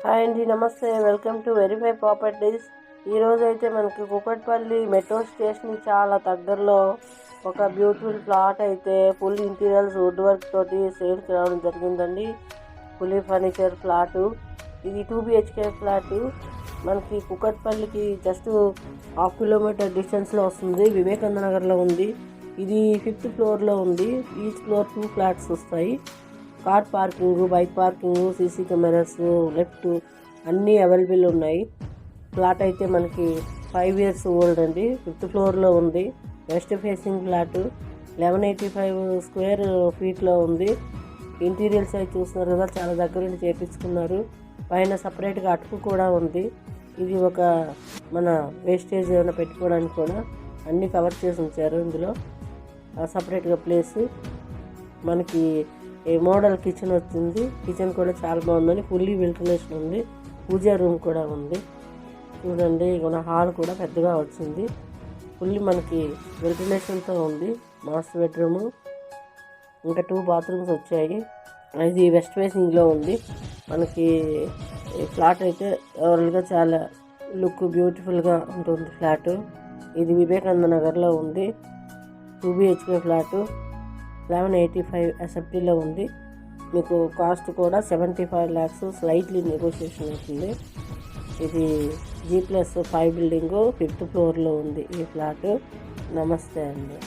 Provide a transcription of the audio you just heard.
Hi అండి, నమస్తే. Welcome to verify properties. ఈరోజు అయితే మనకి కూకట్పల్లి మెట్రో స్టేషన్ చాలా దగ్గరలో ఒక బ్యూటిఫుల్ ప్లాట్ అయితే ఫుల్ ఇంటీరియర్స్ వుడ్ వర్క్ తోటి సేల్కి రావడం జరిగిందండి. Fully furniture flat. ఇది 2 BHK ఫ్లాటు. మనకి కూకట్పల్లికి జస్ట్ 1/2 కిలోమీటర్ డిస్టెన్స్లో వస్తుంది. వివేకానంద నగర్లో ఉంది. ఇది 5th ఫ్లోర్లో ఉంది. ఈచ్ ఫ్లోర్ 2 ఫ్లాట్స్ వస్తాయి. Car parking, bike parking, CC cameras, left అన్నీ అవైలబుల్ ఉన్నాయి. ఫ్లాట్ అయితే మనకి 5 years ఓల్డ్ అండి. 5th ఫ్లోర్లో ఉంది. West facing flat. 1185 స్క్వేర్ ఫీట్లో ఉంది. ఇంటీరియర్స్ అయితే చూస్తున్నారు కదా, చాలా దగ్గర నుండి చేపించుకున్నారు. పైన సపరేట్గా అటుకు కూడా ఉంది. ఇది ఒక మన వేస్టేజ్ ఏమైనా పెట్టుకోవడానికి కూడా అన్నీ కవర్ చేసి ఉంచారు. ఇందులో సపరేట్గా ప్లేస్. మనకి మోడల్ కిచెన్ వచ్చింది. కిచెన్ కూడా చాలా బాగుందండి. ఫుల్లీ వెంటిలేషన్ ఉంది. పూజా రూమ్ కూడా ఉంది. చూడండి, మన హాల్ కూడా పెద్దగా వచ్చింది. ఫుల్లీ మనకి వెంటిలేషన్తో ఉంది. మాస్టర్ బెడ్రూము, ఇంకా 2 bathrooms వచ్చాయి. ఇది వెస్ట్ ఫేసింగ్లో ఉంది. మనకి ఫ్లాట్ అయితే ఓవరాల్గా చాలా లుక్ బ్యూటిఫుల్గా ఉంటుంది ఫ్లాటు. ఇది వివేకానంద నగర్లో ఉంది. 2 BHK ఫ్లాటు. 1185 అసెప్టీలో ఉంది. మీకు కాస్ట్ కూడా 75 lakhs స్లైట్లీ నెగోషియేషన్ అవుతుంది. ఇది G+5 బిల్డింగు 5th ఫ్లోర్లో ఉంది ఈ ఫ్లాట్. నమస్తే అండి.